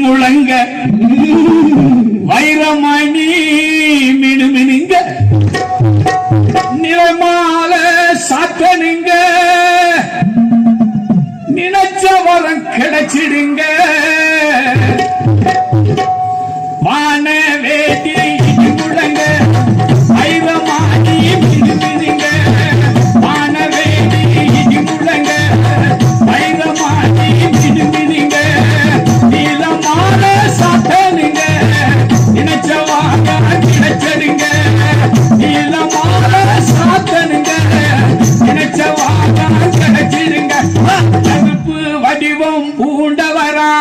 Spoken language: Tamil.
முழங்க வைரமணி மினுமினுங்க நிறமால சாத்தனுங்க நினைச்ச வரம் கிடைச்சிடுங்க வான வேட்டி முழங்க வைரமணி மினுமினுங்க வான வேட்டி முழங்க வைரமணி மினுமினுங்க நீளமான சாத்தனுங்க நினைச்ச வாரம் கிடைச்சிடுங்க நீளமான சாத்தனுங்க நினைச்ச வாரம் கிடைச்சிடுங்க கருப்பு வடிவம் பூண்டவரா